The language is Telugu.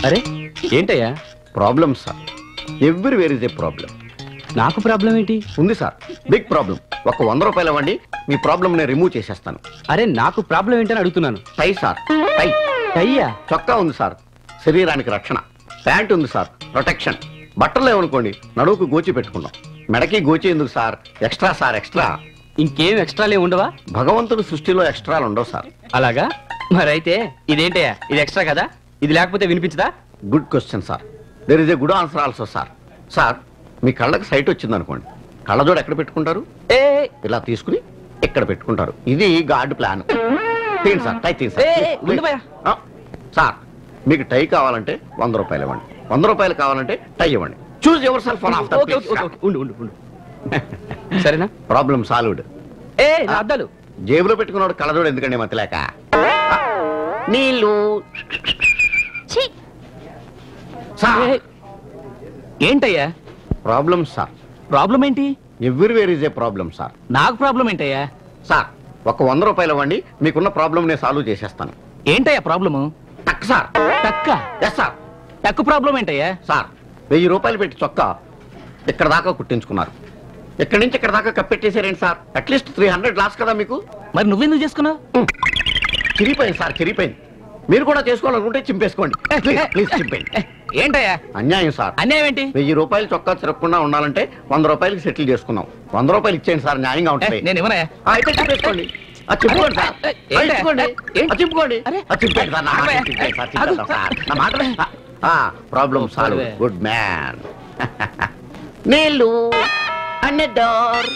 అరే ఏంటయ్యా problem sir, everywhere is a problem. నాకు ప్రాబ్లం ఏంటి? ఉంది సార్, బిగ్ ప్రాబ్లం. ఒక 100 రూపాయలు ఇవ్వండి, మీ ప్రాబ్లం నేను రిమూవ్ చేసేస్తాను. అరే నాకు ప్రాబ్లం ఏంటని అడుగుతున్నాను. టై సార్, టై. అయ్యా చొక్కా ఉంది సార్, శరీరానికి రక్షణ. ప్యాంట్ ఉంది సార్, ప్రొటెక్షన్. బట్టలు లేవనుకోండి, నడువుకు గోచి పెట్టుకున్నాం. మెడకి గోచి ఎందుకు సార్? Extra sir, extra. ఇంకేం ఎక్స్ట్రాలే ఉండవా? భగవంతుడి సృష్టిలో ఎక్స్ట్రాలు ఉండవు సార్. అలాగా? మరైతే ఇదేంటయ్యా, ఇది ఎక్స్ట్రా కదా? ఇది లేకపోతే వినిపించదా? Good question sir. There is a good answer also sir. Sir, మీ కళ్ళకి సైట్ వచ్చింది అనుకోండి, కళ్ళజోడు ఎక్కడ పెట్టుకుంటారు? ఇలా తీసుకుని ఇక్కడ పెట్టుకుంటారు. ఇది గాడ్ ప్లాన్. తీయండి సార్, టై తీయండి సార్. సార్, మీకు టై కావాలంటే 100 రూపాయలు ఇవ్వండి, 100 రూపాయలు కావాలంటే టై ఇవ్వండి. Choose yourself one of the please. సరేనా? Problem solved. నా అద్దాలు జేబులో పెట్టుకున్నాడు కళ్ళజోడు ఎందుకండి మతిలేక? నీళ్ళు. ఏంటయ్యా ప్రాబ్లం సార్. ప్రాబ్లం ఏంటి? Everywhere is a problem sir. నాకు ప్రాబ్లం ఏంటయ్యా? సార్, ఒక 100 రూపాయలు ఇవ్వండి, మీకున్న ప్రాబ్లం నేను సాల్వ్ చేసేస్తాను. ఏంటయ్యా ప్రాబ్లము? టక్ సార్. టక్క? Yes sir. టక్కు ప్రాబ్లం ఏంటయ్యా? సార్, 1000 రూపాయలు పెట్టి చొక్కా ఇక్కడ దాకా కుట్టించుకున్నారు, ఇక్కడి నుంచి ఇక్కడ దాకా కప్పెట్టేసారేంటి సార్? అట్లీస్ట్ 300 లాస్ కదా మీకు. మరి నువ్వెందుకు చేసుకున్నావు? చిరిగిపోయింది సార్, చిరిగిపోయింది. మీరు కూడా చేసుకోవాలనుకుంటే చింపేసుకోండి. ప్లీజ్ చింపేయండి. ఏంటయ్యా అన్యాయం సార్. అన్యాయం ఏంటి? 1000 రూపాయలు చొక్కా తిరగకుండా ఉండాలంటే 100 రూపాయలకి సెటిల్ చేసుకున్నాం. 100 రూపాయలు ఇచ్చేయండి సార్, న్యాయంగా ఉంటుంది. నేను ఇవ్వనయ్యా. అయితే చింపేసుకోండి. చింపుకోండి సార్, చింపుకోండి, చింపుకోండి. చింపేయండి సార్, నా మాట చింపేయండి సార్, చింపేద్దాం సార్, నా మాట. Problem solve. Good man. నీళ్ళు అన్న డోర్.